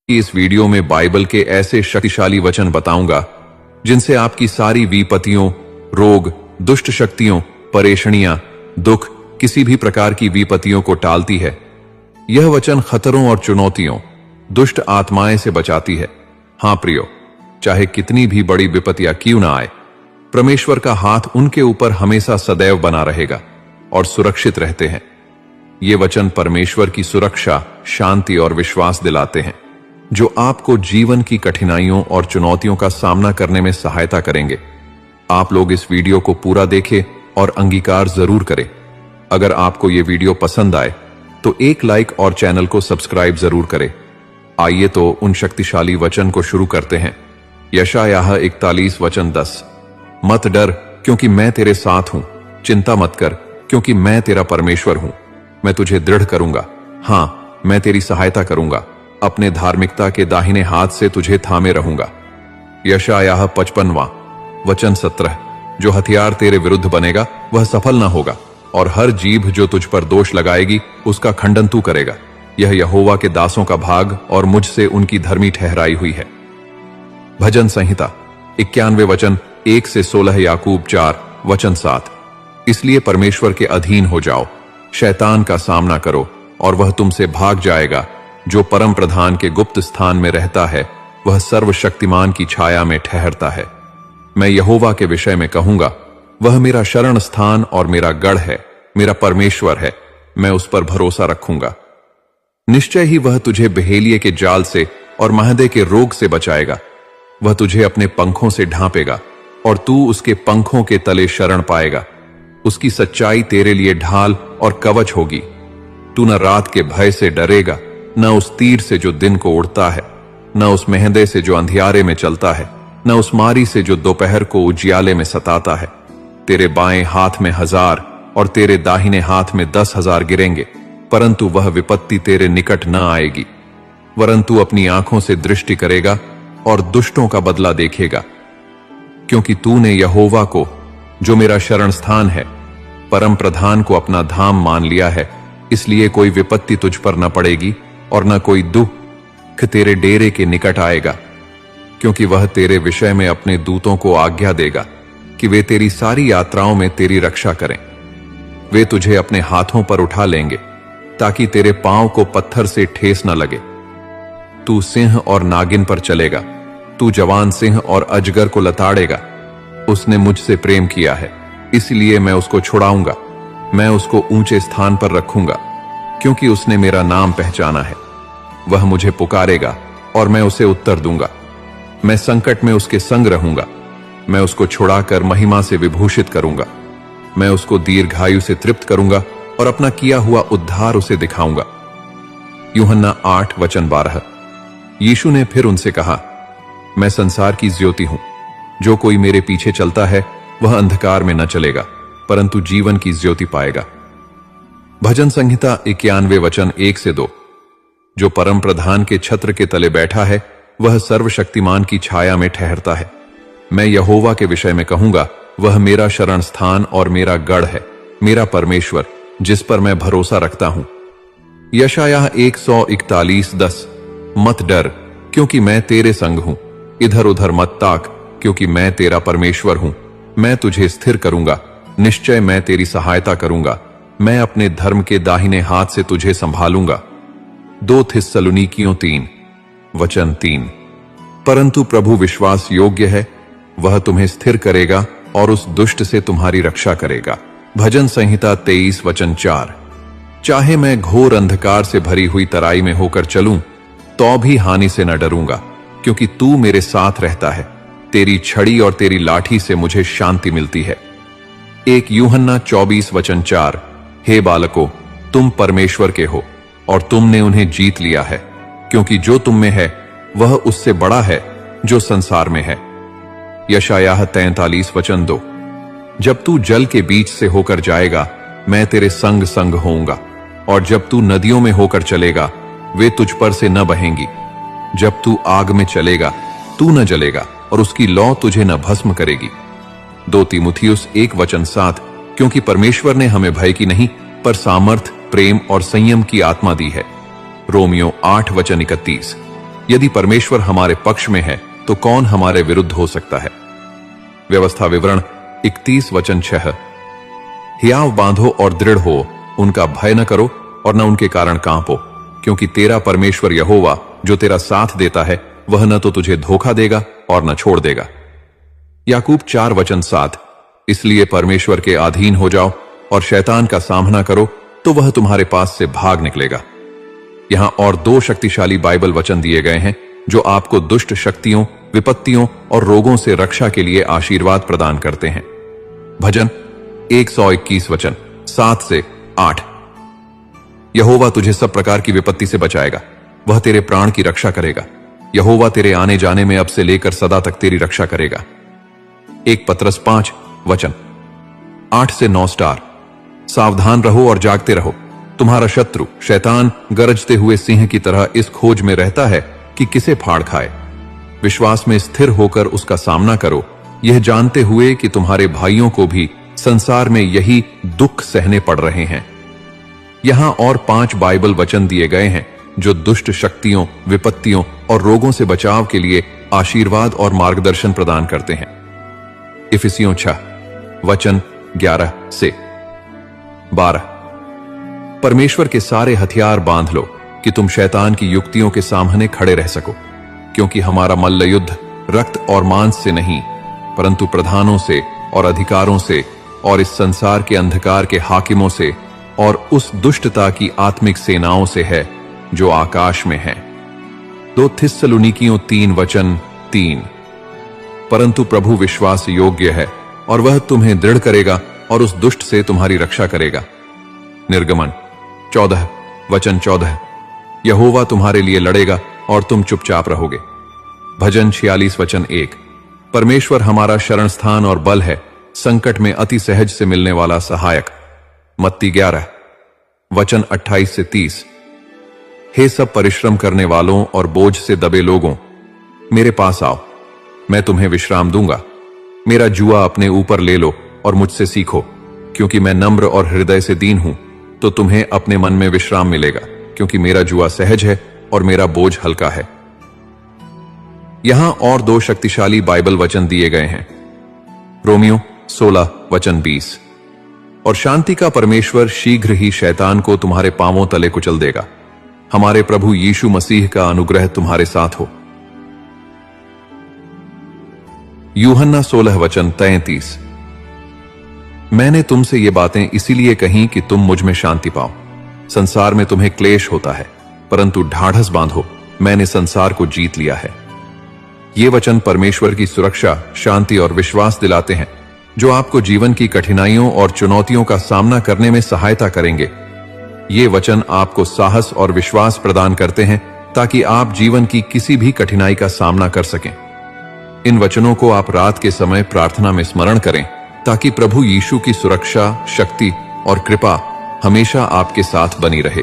इस वीडियो में बाइबल के ऐसे शक्तिशाली वचन बताऊंगा जिनसे आपकी सारी विपत्तियों, रोग, दुष्ट शक्तियों, परेशानियां, दुख, किसी भी प्रकार की विपत्तियों को टालती है। यह वचन खतरों और चुनौतियों, दुष्ट आत्माएं से बचाती है। हां प्रियो, चाहे कितनी भी बड़ी विपत्तियां क्यों ना आए, परमेश्वर का हाथ उनके ऊपर हमेशा सदैव बना रहेगा और सुरक्षित रहते हैं। ये वचन परमेश्वर की सुरक्षा, शांति और विश्वास दिलाते हैं, जो आपको जीवन की कठिनाइयों और चुनौतियों का सामना करने में सहायता करेंगे। आप लोग इस वीडियो को पूरा देखें और अंगीकार जरूर करें। अगर आपको ये वीडियो पसंद आए तो एक लाइक और चैनल को सब्सक्राइब जरूर करें। आइए तो उन शक्तिशाली वचन को शुरू करते हैं। यशायाह 41 वचन 10। मत डर, क्योंकि मैं तेरे साथ हूं। चिंता मत कर, क्योंकि मैं तेरा परमेश्वर हूं। मैं तुझे दृढ़ करूंगा। हां, मैं तेरी सहायता करूंगा। अपने धार्मिकता के दाहिने हाथ से तुझे थामे रहूंगा। यशायाह 55 वचन 17। जो हथियार तेरे विरुद्ध बनेगा वह सफल न होगा, और हर जीभ जो तुझ पर दोष लगाएगी उसका खंडन तू करेगा। यह यहोवा के दासों का भाग और मुझसे उनकी धर्मी ठहराई हुई है। भजन संहिता 91 वचन 1 से 16। याकूब 4 वचन 7। इसलिए परमेश्वर के अधीन हो जाओ, शैतान का सामना करो और वह तुमसे भाग जाएगा। जो परम प्रधान के गुप्त स्थान में रहता है वह सर्वशक्तिमान की छाया में ठहरता है। मैं यहोवा के विषय में कहूंगा, वह मेरा शरण स्थान और मेरा गढ़ है, मेरा परमेश्वर है, मैं उस पर भरोसा रखूंगा। निश्चय ही वह तुझे बहेलिये के जाल से और महदे के रोग से बचाएगा। वह तुझे अपने पंखों से ढांपेगा और तू उसके पंखों के तले शरण पाएगा। उसकी सच्चाई तेरे लिए ढाल और कवच होगी। तू न रात के भय से डरेगा, न उस तीर से जो दिन को उड़ता है, न उस मेहंदे से जो अंधियारे में चलता है, न उस मारी से जो दोपहर को उजियाले में सताता है। तेरे बाएं हाथ में 1000 और तेरे दाहिने हाथ में 10,000 गिरेंगे, परंतु वह विपत्ति तेरे निकट न आएगी। वरन तू अपनी आंखों से दृष्टि करेगा और दुष्टों का बदला देखेगा। क्योंकि तूने यहोवा को, जो मेरा शरण स्थान है, परम प्रधान को अपना धाम मान लिया है, इसलिए कोई विपत्ति तुझ पर न पड़ेगी और न कोई दुख तेरे डेरे के निकट आएगा। क्योंकि वह तेरे विषय में अपने दूतों को आज्ञा देगा कि वे तेरी सारी यात्राओं में तेरी रक्षा करें। वे तुझे अपने हाथों पर उठा लेंगे, ताकि तेरे पांव को पत्थर से ठेस न लगे। तू सिंह और नागिन पर चलेगा, तू जवान सिंह और अजगर को लताड़ेगा। उसने मुझसे प्रेम किया है, इसलिए मैं उसको छुड़ाऊंगा। मैं उसको ऊंचे स्थान पर रखूंगा, क्योंकि उसने मेरा नाम पहचाना है। वह मुझे पुकारेगा और मैं उसे उत्तर दूंगा। मैं संकट में उसके संग रहूंगा। मैं उसको छुड़ाकर महिमा से विभूषित करूंगा। मैं उसको दीर्घायु से तृप्त करूंगा और अपना किया हुआ उद्धार उसे दिखाऊंगा। यूहन्ना 8 वचन 12। यीशु ने फिर उनसे कहा, मैं संसार की ज्योति हूं। जो कोई मेरे पीछे चलता है वह अंधकार में न चलेगा, परंतु जीवन की ज्योति पाएगा। भजन संहिता 91 वचन 1 से 2। जो परम प्रधान के छत्र के तले बैठा है वह सर्वशक्तिमान की छाया में ठहरता है। मैं यहोवा के विषय में कहूंगा, वह मेरा शरण स्थान और मेरा गढ़ है, मेरा परमेश्वर, जिस पर मैं भरोसा रखता हूं। यशायाह 141 10। मत डर, क्योंकि मैं तेरे संग हूं। इधर उधर मत ताक, क्योंकि मैं तेरा परमेश्वर हूं। मैं तुझे स्थिर करूंगा, निश्चय मैं तेरी सहायता करूंगा। मैं अपने धर्म के दाहिने हाथ से तुझे संभालूंगा। 2 थिस्सलुनीकियों 3 वचन 3। परंतु प्रभु विश्वास योग्य है, वह तुम्हें स्थिर करेगा और उस दुष्ट से तुम्हारी रक्षा करेगा। भजन संहिता 23 वचन 4। चाहे मैं घोर अंधकार से भरी हुई तराई में होकर चलूं, तो भी हानि से न डरूंगा, क्योंकि तू मेरे साथ रहता है। तेरी छड़ी और तेरी लाठी से मुझे शांति मिलती है। 1 यूहन्ना 24 वचन 4। हे बालकों, तुम परमेश्वर के हो और तुमने उन्हें जीत लिया है, क्योंकि जो तुम में है वह उससे बड़ा है जो संसार में है। यशायाह 43 वचन 2। जब तू जल के बीच से होकर जाएगा, मैं तेरे संग संग होऊंगा, और जब तू नदियों में होकर चलेगा, वे तुझ पर से न बहेंगी। जब तू आग में चलेगा, तू न जलेगा, और उसकी लौ तुझे न भस्म करेगी। 2 तीमुथियुस 1 वचन 7। क्योंकि परमेश्वर ने हमें भय की नहीं, पर सामर्थ, प्रेम और संयम की आत्मा दी है। रोमियो 8 वचन 31। यदि परमेश्वर हमारे पक्ष में है तो कौन हमारे विरुद्ध हो सकता है। व्यवस्था विवरण 31 वचन 6। हियाव बांधो और दृढ़ हो, उनका भय न करो और न उनके कारण कांपो, क्योंकि तेरा परमेश्वर यहोवा जो तेरा साथ देता है वह न तो तुझे धोखा देगा और न छोड़ देगा। याकूब 4 वचन 7। इसलिए परमेश्वर के अधीन हो जाओ और शैतान का सामना करो तो वह तुम्हारे पास से भाग निकलेगा। यहां और 2 शक्तिशाली बाइबल वचन दिए गए हैं जो आपको दुष्ट शक्तियों, विपत्तियों और रोगों से रक्षा के लिए आशीर्वाद प्रदान करते हैं। भजन 121 वचन 7 से 8। यहोवा तुझे सब प्रकार की विपत्ति से बचाएगा, वह तेरे प्राण की रक्षा करेगा। यहोवा तेरे आने जाने में अब से लेकर सदा तक तेरी रक्षा करेगा। 1 पतरस 5 वचन 8 से 9 स्टार। सावधान रहो और जागते रहो, तुम्हारा शत्रु शैतान गरजते हुए सिंह की तरह इस खोज में रहता है कि किसे फाड़ खाए। विश्वास में स्थिर होकर उसका सामना करो, यह जानते हुए कि तुम्हारे भाइयों को भी संसार में यही दुख सहने पड़ रहे हैं। यहां और 5 बाइबल वचन दिए गए हैं जो दुष्ट शक्तियों, विपत्तियों और रोगों से बचाव के लिए आशीर्वाद और मार्गदर्शन प्रदान करते हैं। इफिसियों 6 वचन 11 से 12। परमेश्वर के सारे हथियार बांध लो कि तुम शैतान की युक्तियों के सामने खड़े रह सको, क्योंकि हमारा मल्ल युद्ध रक्त और मांस से नहीं परंतु प्रधानों से और अधिकारों से और इस संसार के अंधकार के हाकिमों से और उस दुष्टता की आत्मिक सेनाओं से है जो आकाश में है। 2 थिस्सलुनीकियों 3 वचन 3। परंतु प्रभु विश्वास योग्य है और वह तुम्हें दृढ़ करेगा और उस दुष्ट से तुम्हारी रक्षा करेगा। निर्गमन 14 वचन 14। यहोवा तुम्हारे लिए लड़ेगा और तुम चुपचाप रहोगे। भजन 46 वचन 1। परमेश्वर हमारा शरण स्थान और बल है, संकट में अति सहज से मिलने वाला सहायक। मत्ती 11 वचन 28 से 30। हे सब परिश्रम करने वालों और बोझ से दबे लोगों, मेरे पास आओ, मैं तुम्हें विश्राम दूंगा। मेरा जुआ अपने ऊपर ले लो और मुझसे सीखो, क्योंकि मैं नम्र और हृदय से दीन हूं, तो तुम्हें अपने मन में विश्राम मिलेगा, क्योंकि मेरा जुआ सहज है और मेरा बोझ हल्का है। यहां और 2 शक्तिशाली बाइबल वचन दिए गए हैं। रोमियो 16 वचन 20। और शांति का परमेश्वर शीघ्र ही शैतान को तुम्हारे पांवों तले कुचल देगा। हमारे प्रभु यीशु मसीह का अनुग्रह तुम्हारे साथ हो। यूहन्ना 16 वचन 33। मैंने तुमसे ये बातें इसीलिए कहीं कि तुम मुझ में शांति पाओ। संसार में तुम्हें क्लेश होता है, परंतु ढाढ़स बांधो, मैंने संसार को जीत लिया है। ये वचन परमेश्वर की सुरक्षा, शांति और विश्वास दिलाते हैं, जो आपको जीवन की कठिनाइयों और चुनौतियों का सामना करने में सहायता करेंगे। ये वचन आपको साहस और विश्वास प्रदान करते हैं ताकि आप जीवन की किसी भी कठिनाई का सामना कर सकें। इन वचनों को आप रात के समय प्रार्थना में स्मरण करें ताकि प्रभु यीशु की सुरक्षा, शक्ति और कृपा हमेशा आपके साथ बनी रहे।